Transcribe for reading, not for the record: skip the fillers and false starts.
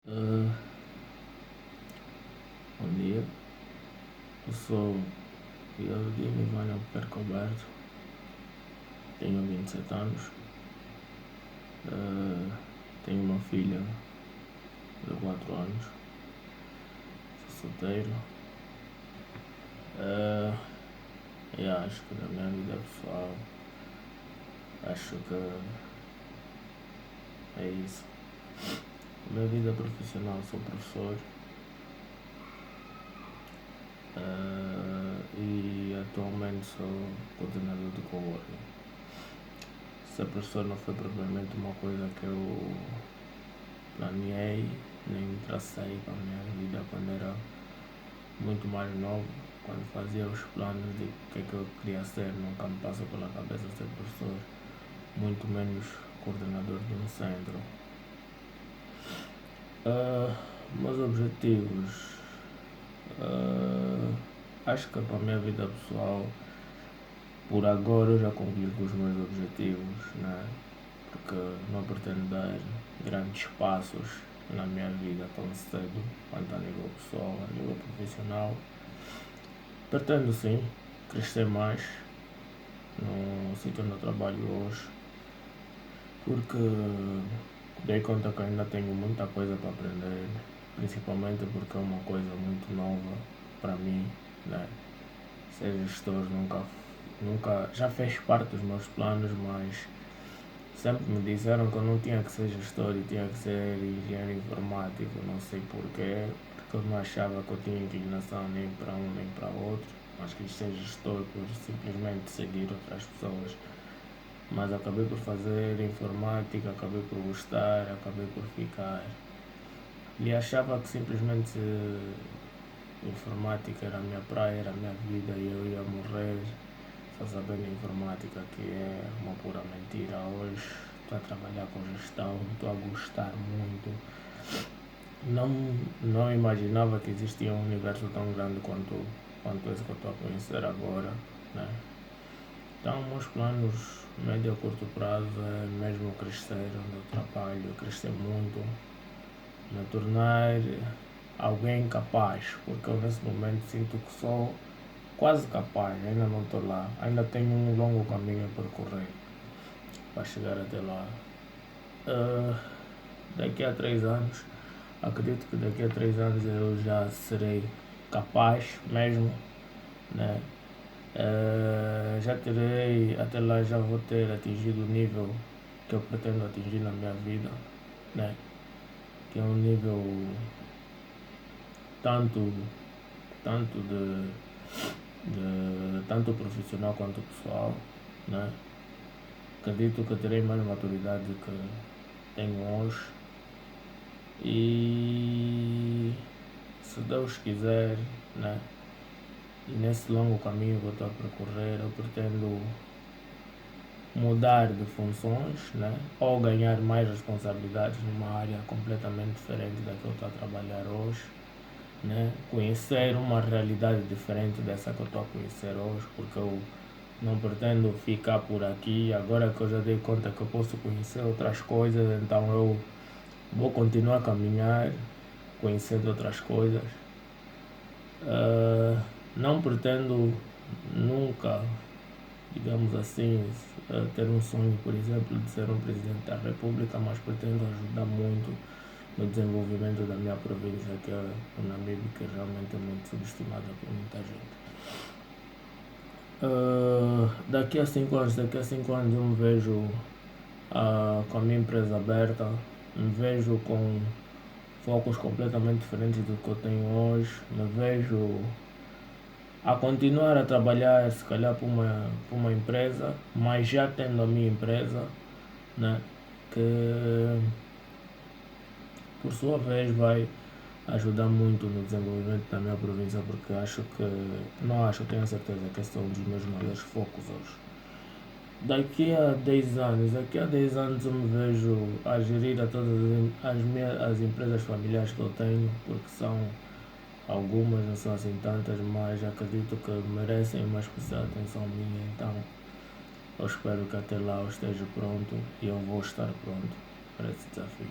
Uh, Bom dia, eu sou Guilherme Ivânio Albuquerque Alberto, tenho 27 anos, tenho uma filha de 4 anos, sou solteiro. E acho que na minha vida pessoal, acho que é isso. Na minha vida profissional sou professor. E atualmente sou coordenador de coworking. Ser professor não foi propriamente uma coisa que eu planeei, nem tracei para a minha vida quando era muito mais novo. Quando fazia os planos de o que é que eu queria ser, nunca me passou pela cabeça ser professor, muito menos coordenador de um centro. Meus objetivos, acho que para a minha vida pessoal, por agora eu já concluí com os meus objetivos, né? Porque não pretendo dar grandes passos na minha vida tão cedo, quanto a nível pessoal, a nível profissional. Pretendo sim crescer mais no sítio onde eu trabalho hoje, porque dei conta que ainda tenho muita coisa para aprender, principalmente porque é uma coisa muito nova para mim, né? Ser gestor nunca já fez parte dos meus planos, mas sempre me disseram que eu não tinha que ser gestor e tinha que ser engenheiro informático, não sei porquê, porque eu não achava que eu tinha inclinação nem para um nem para outro, mas quis ser gestor por simplesmente seguir outras pessoas. Mas acabei por fazer informática, acabei por gostar, acabei por ficar. E achava que simplesmente informática era a minha praia, era a minha vida e eu ia morrer só sabendo informática, que é uma pura mentira. Hoje estou a trabalhar com gestão, estou a gostar muito. Não imaginava que existia um universo tão grande quanto esse que eu estou a conhecer agora, né? Então, meus planos médio a curto prazo é mesmo crescer onde eu trabalho, crescer muito, me tornar alguém capaz, porque eu nesse momento sinto que sou quase capaz, ainda não estou lá, ainda tenho um longo caminho a percorrer para chegar até lá. Daqui a 3 anos, acredito que daqui a 3 anos eu já serei capaz mesmo, né? Já terei, até lá já vou ter atingido o nível que eu pretendo atingir na minha vida, né? Que é um nível tanto tanto profissional quanto pessoal, né? Acredito que terei mais maturidade do que tenho hoje e se Deus quiser, né? E nesse longo caminho que eu estou a percorrer, eu pretendo mudar de funções, né? Ou ganhar mais responsabilidades numa área completamente diferente da que eu estou a trabalhar hoje, né? Conhecer uma realidade diferente dessa que eu estou a conhecer hoje, porque eu não pretendo ficar por aqui. Agora que eu já dei conta que eu posso conhecer outras coisas, então eu vou continuar a caminhar, conhecendo outras coisas. Não pretendo nunca, digamos assim, ter um sonho, por exemplo, de ser um presidente da República, mas pretendo ajudar muito no desenvolvimento da minha província, que é o Namibe, que realmente é muito subestimada por muita gente. Daqui a 5 anos eu me vejo com a minha empresa aberta, me vejo com focos completamente diferentes do que eu tenho hoje, me vejo a continuar a trabalhar se calhar para uma empresa, mas já tendo a minha empresa, né, que por sua vez vai ajudar muito no desenvolvimento da minha província, porque tenho a certeza que esse é um dos meus maiores focos hoje. Daqui a 10 anos eu me vejo a gerir a todas as empresas familiares que eu tenho, porque são algumas, não são assim tantas, mas acredito que merecem uma especial atenção minha, então eu espero que até lá eu esteja pronto e eu vou estar pronto para esse desafio.